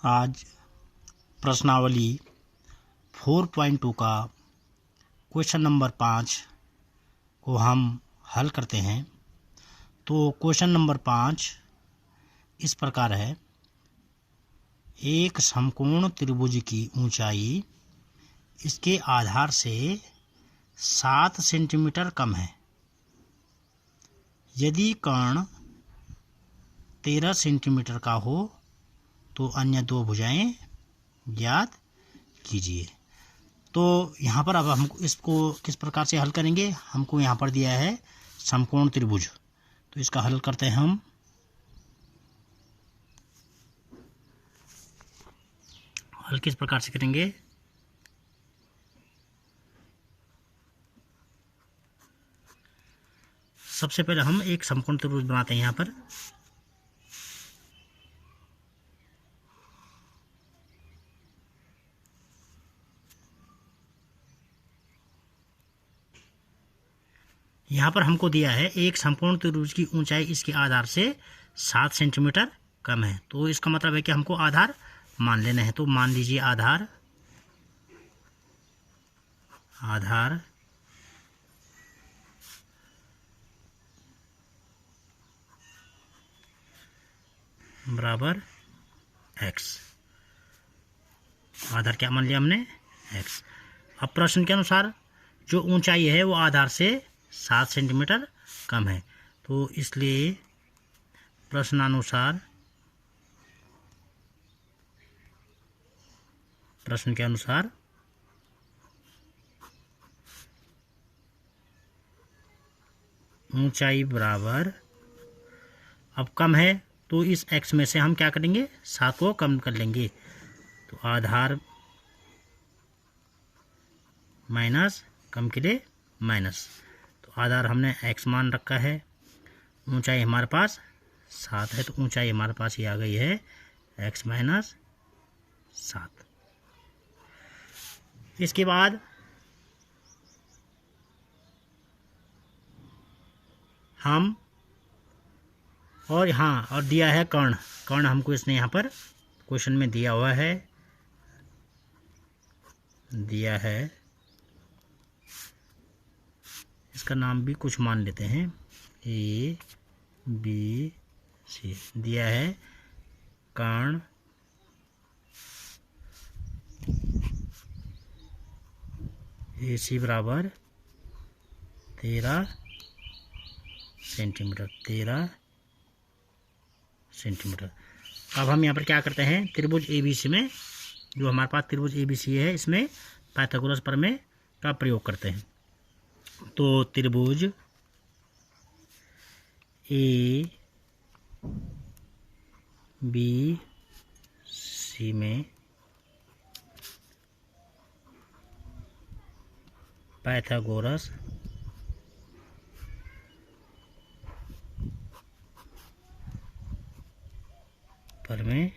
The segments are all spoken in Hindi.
आज प्रश्नावली 4.2 का क्वेश्चन नंबर 5 को हम हल करते हैं। तो क्वेश्चन नंबर 5 इस प्रकार है। एक समकोण त्रिभुज की ऊंचाई इसके आधार से 7 सेंटीमीटर कम है। यदि कर्ण 13 सेंटीमीटर का हो तो अन्य दो भुजाएं ज्ञात कीजिए। तो यहाँ पर अब हम इसको किस प्रकार से हल करेंगे। हमको यहाँ पर दिया है समकोण त्रिभुज, तो इसका हल करते हैं हम। हल किस प्रकार से करेंगे। सबसे पहले हम एक समकोण त्रिभुज बनाते हैं। यहाँ पर हमको दिया है एक समकोण त्रिभुज की ऊंचाई इसके आधार से 7 सेंटीमीटर कम है। तो इसका मतलब है कि हमको आधार मान लेना है। तो मान लीजिए आधार बराबर x। आधार क्या मान लिया हमने, x। अब प्रश्न के अनुसार जो ऊंचाई है वो आधार से 7 सेंटीमीटर कम है। तो इसलिए प्रश्न के अनुसार ऊंचाई बराबर, अब कम है तो इस x में से हम क्या करेंगे, 7 को कम कर लेंगे। तो आधार माइनस, कम के लिए माइनस। तो आधार हमने x मान रखा है, ऊंचाई हमारे पास 7 है, तो ऊंचाई हमारे पास ये आ गई है x माइनस 7। इसके बाद हम और दिया है कर्ण हमको इसने यहाँ पर क्वेश्चन में दिया हुआ है, इसका नाम भी कुछ मान लेते हैं, A B C। दिया है कर्ण AC बराबर 13 सेंटीमीटर। अब हम यहाँ पर क्या करते हैं, त्रिभुज ABC में, जो हमारे पास त्रिभुज ABC है, इसमें पाइथागोरस प्रमेय का प्रयोग करते हैं। तो त्रिभुज ABC में पाइथागोरस प्रमेय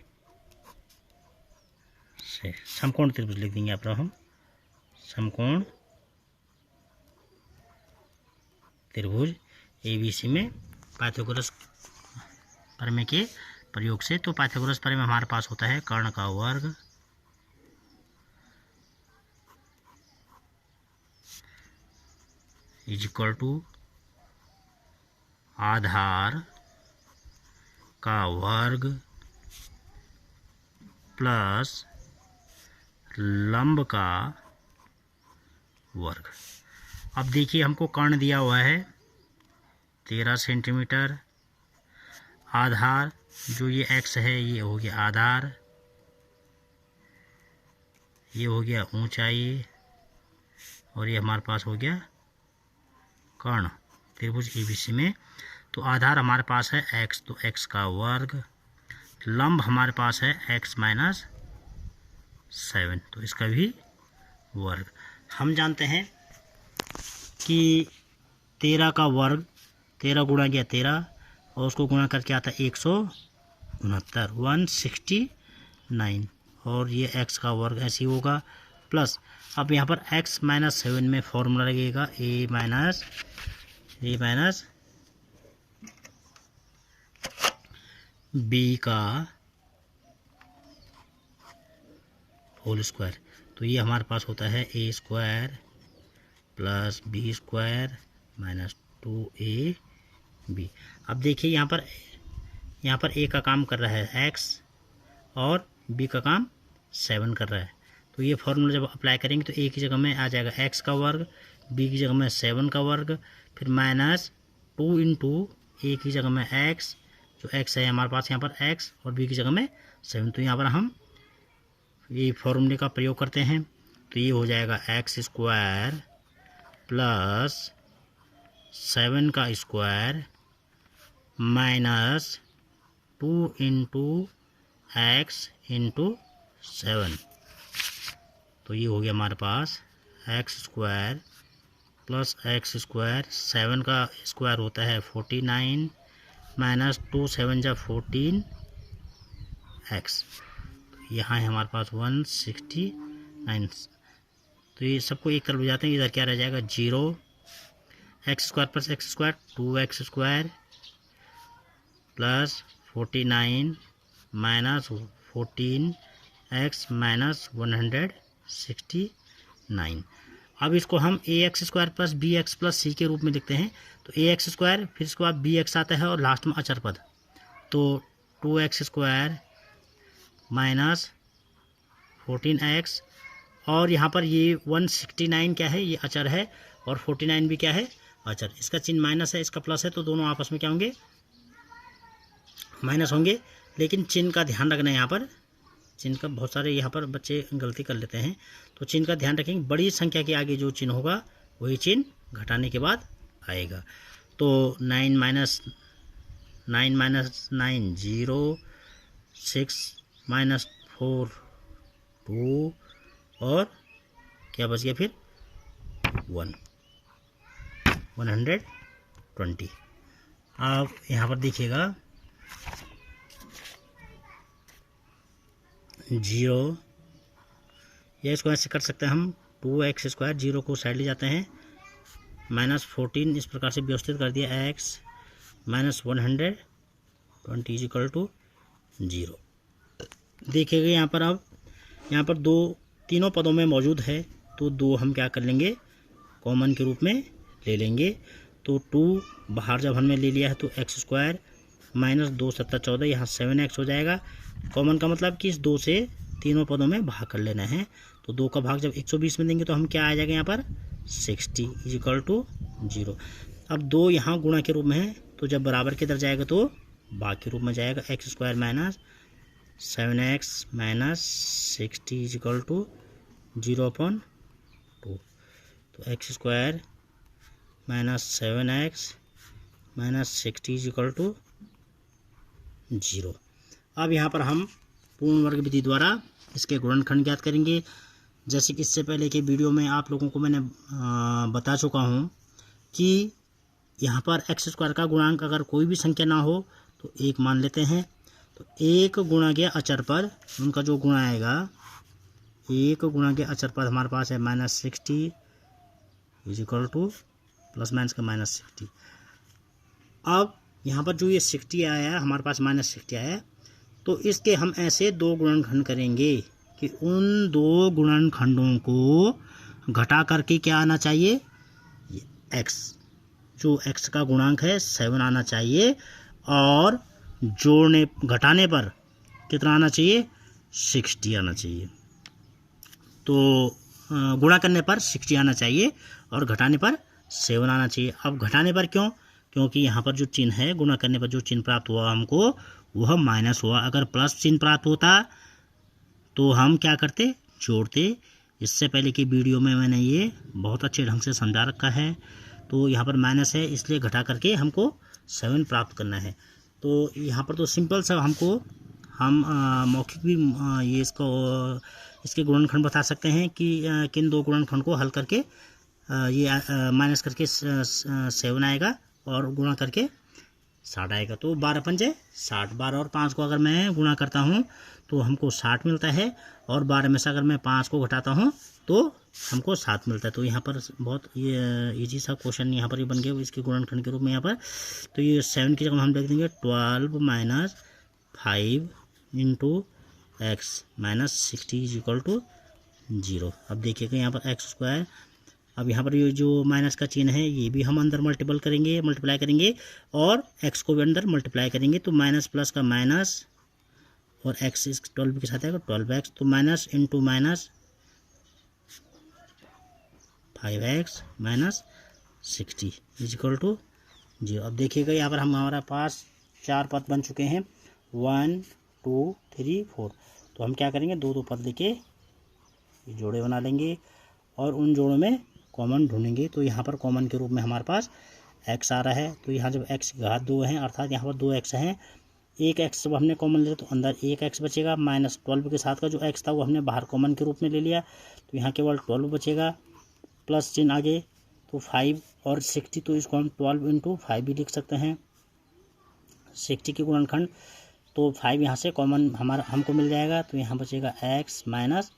से समकोण त्रिभुज लिख देंगे। आप हम समकोण त्रिभुज ABC में पाइथागोरस प्रमेय के प्रयोग से। तो पाइथागोरस प्रमेय हमारे पास होता है कर्ण का वर्ग इक्वल टू आधार का वर्ग प्लस लंब का वर्ग। अब देखिए हमको कर्ण दिया हुआ है 13 सेंटीमीटर, आधार जो ये x है ये हो गया आधार, ये हो गया ऊंचाई, और ये हमारे पास हो गया कर्ण त्रिभुज ABC में। तो आधार हमारे पास है x, तो x का वर्ग, लंब हमारे पास है x माइनस 7, तो इसका भी वर्ग। हम जानते हैं कि 13 का वर्ग 13 गुणा गया 13, और उसको गुणा करके आता है 169, और ये x का वर्ग ऐसे ही होगा। प्लस अब यहाँ पर x माइनस 7 में फॉर्मूला लगेगा a माइनस b का होल स्क्वायर। तो ये हमारे पास होता है A square plus B square minus 2ab। अब देखिए यहाँ पर ए का काम कर रहा है x और बी का काम 7 कर रहा है। तो ये फॉर्मूला जब अप्लाई करेंगे तो ए की जगह में आ जाएगा x का वर्ग, बी की जगह में 7 का वर्ग, फिर माइनस 2 इंटू ए की जगह में x, जो x है हमारे पास यहाँ पर x, और बी की जगह में 7। तो यहाँ पर हम ये फॉर्मूले का प्रयोग करते हैं। तो ये हो जाएगा एक्स स्क्वायर प्लस 7 का square minus 2 into X into 7। तो ये हो गया हमारे पास X square plus X square, 7 का स्क्वायर होता है 49 माइनस 2 7 जा 14 एक्स। यहाँ है हमारे पास 169। तो ये सबको एक तरफ ले जाते हैं, इधर क्या रह जाएगा 0, x square plus X square 2x square plus 49 minus 14x minus 169। अब इसको हम ax square plus bx plus c के रूप में लिखते हैं। तो ax स्क्वायर, फिर इसके बाद bx आता है और लास्ट में अचर पद, तो 2x स्क्वायर माइनस 14x, और यहाँ पर ये 169 क्या है, ये अचर है, और 49 भी क्या है, अचर। इसका चिन्ह माइनस है, इसका प्लस है, तो दोनों आपस में क्या होंगे, माइनस होंगे। लेकिन चिन्ह का ध्यान रखना है, यहाँ पर चिन्ह का बहुत सारे यहाँ पर बच्चे गलती कर लेते हैं। तो चिन्ह का ध्यान रखेंगे, बड़ी संख्या के आगे जो चिन्ह होगा वही चिन्ह घटाने के बाद आएगा। तो 9 माइनस 9 0, 6 माइनस 4 2, और क्या बच गया फिर 120। अब यहाँ पर देखिएगा 0, या इसको ऐसे कर सकते हैं हम, 2x स्क्वायर, 0 को साइड ले जाते हैं, माइनस 14 इस प्रकार से व्यवस्थित कर दिया, x minus 120 is equal to 0। देखिएगा यहाँ पर, अब यहाँ पर तीनों पदों में मौजूद है, तो 2 हम क्या कर लेंगे, कॉमन के रूप में ले लेंगे। तो 2 बाहर जब हमने ले लिया है तो x स्क्वायर माइनस 2 7 14, यहाँ 7x हो जाएगा। कॉमन का मतलब कि इस 2 से तीनों पदों में भाग कर लेना है। तो 2 का भाग जब 120 में देंगे तो हम क्या आ जाएगा यहाँ पर 60 इज इक्वल टू 0। अब 2 यहाँ गुणा के रूप में है, तो जब बराबर के इधर जाएगा तो भाग के रूप में जाएगा, x square minus 7x minus 60 is equal to 0/2। तो x square minus 7x minus 60 is equal to 0। अब यहाँ पर हम पूर्ण वर्ग विधि द्वारा इसके गुणनखंड ज्ञात करेंगे। जैसे कि इससे पहले के वीडियो में आप लोगों को मैंने बता चुका हूँ कि यहाँ पर एक्स स्क्वायर का गुणांक अगर कोई भी संख्या ना हो तो 1 मान लेते हैं। तो 1 गुणा के अचर पद, उनका जो गुणा आएगा, 1 गुणा के अचर पद हमारे पास है minus 60 is equal two plus minus का माइनस 60। अब यहाँ पर जो ये 60 आया है हमारे पास, माइनस 60 आया है, तो इसके हम ऐसे 2 गुणनखंड करेंगे कि उन 2 गुणनखंडों को घटा करके क्या आना चाहिए, x, जो x का गुणांक है 7 आना चाहिए, और घटाने पर कितना आना चाहिए, 60 आना चाहिए। तो गुणा करने पर 60 आना चाहिए और घटाने पर 7 आना चाहिए। अब घटाने पर क्यों, क्योंकि यहाँ पर जो चिन्ह है, गुणा करने पर जो चिन्ह प्राप्त हुआ हमको वह माइनस हुआ। अगर प्लस चिन्ह प्राप्त होता तो हम क्या करते, जोड़ते। इससे पहले की वीडियो में मैंने ये बहुत अच्छे ढंग से समझा रखा है। तो यहाँ पर माइनस है, इसलिए घटा करके हमको 7 प्राप्त करना है। तो यहाँ पर तो सिंपल सा हमको मौखिक भी ये इसके गुणनखंड बता सकते हैं कि किन 2 गुणनखंड को हल करके ये माइनस करके 7 आएगा और गुणा करके 60 आएगा। तो 12 पंजे 60, 12 और 5 को अगर मैं गुणा करता हूँ तो हमको 60 मिलता है, और 12 में से अगर मैं 5 को घटाता हूँ तो हमको 7 मिलता है। तो यहाँ पर बहुत ये इजी सा क्वेश्चन यहाँ पर ये बन गया इसके गुणनखंड के रूप में यहाँ पर। तो ये 7 की जगह हम लिख देंगे 12 minus 5 into x minus 60 is equal to 0। अब देखिएगा यहाँ पर एक्स स्क्वायर, अब यहाँ पर ये जो माइनस का चिन्ह है ये भी हम अंदर मल्टीप्लाई करेंगे और एक्स को भी अंदर मल्टीप्लाई करेंगे, तो माइनस प्लस का माइनस और एक्स इस 12 के साथ आएगा 12x, तो minus into minus 5x minus 60 is equal to 0। अब देखिएगा यहाँ पर हमारा पास 4 पद बन चुके हैं, 1 2 3 4। तो हम क्या करेंगे, दो पद लेके जोड़े बना लेंगे और उन जोड़ों में कॉमन ढूंढेंगे। तो यहाँ पर कॉमन के रूप में हमारे पास x आ रहा है, तो यहाँ जब x की घात 2 है अर्थात यहाँ पर 2x हैं, एक x जब हमने कॉमन लिया तो अंदर एक x बचेगा, माइनस 12 के साथ का जो x था वो हमने बाहर कॉमन के रूप में ले लिया, तो यहाँ केवल 12 बचेगा, प्लस चिन्ह आगे, तो 5 और 60, तो इसको हम 12 इंटू 5 भी लिख सकते हैं, 60 के गुणनखंड, तो 5 यहाँ से कॉमन हमको मिल जाएगा, तो यहाँ बचेगा x माइनस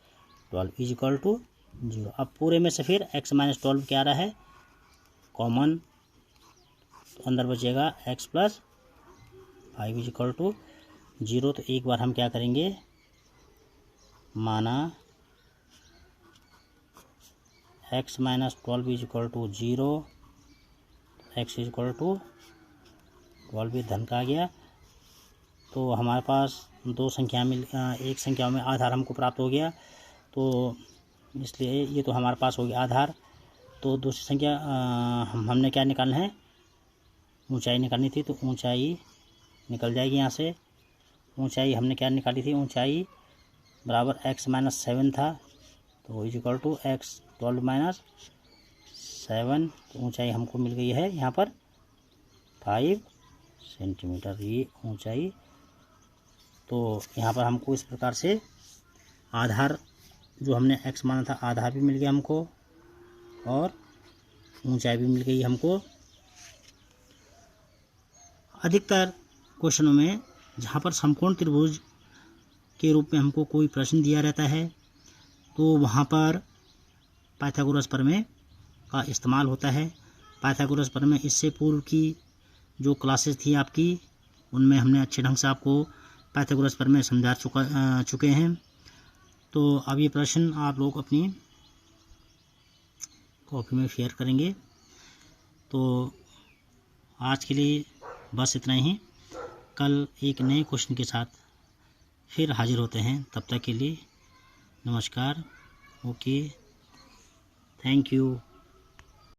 12 इजिकल टू 0। अब पूरे में से फिर x माइनस 12 क्या आ रहा है कॉमन, तो अंदर बचेगा x प्लस 5 इजिकल टू 0। तो एक बार हम क्या करेंगे, माना x minus 12 is equal to 0, x is equal to 12 भी धन का आ गया, तो हमारे पास एक संख्या में आधार हमको प्राप्त हो गया, तो इसलिए ये तो हमारे पास हो गया आधार। तो दूसरी संख्या हमने क्या निकालना है, ऊंचाई निकालनी थी, तो ऊंचाई निकल जाएगी यहाँ से। ऊंचाई हमने क्या निकाली थी, ऊंचाई बराबर x माइनस 7 था, तो इजिकल टू x 12 माइनस 7, तो ऊंचाई हमको मिल गई है यहाँ पर 5 सेंटीमीटर ये ऊंचाई। तो यहाँ पर हमको इस प्रकार से आधार जो हमने x माना था आधार भी मिल गया हमको और ऊंचाई भी मिल गई हमको। अधिकतर क्वेश्चनों में जहाँ पर समकोण त्रिभुज के रूप में हमको कोई प्रश्न दिया रहता है तो वहाँ पर पाइथागोरस प्रमेय का इस्तेमाल होता है। पाइथागोरस प्रमेय इससे पूर्व की जो क्लासेस थी आपकी उनमें हमने अच्छे ढंग से आपको पाइथागोरस प्रमेय समझा चुके हैं। तो अब ये प्रश्न आप लोग अपनी कॉपी में शेयर करेंगे। तो आज के लिए बस इतना ही, कल एक नए क्वेश्चन के साथ फिर हाजिर होते हैं। तब तक के लिए नमस्कार, ओके, थैंक यू।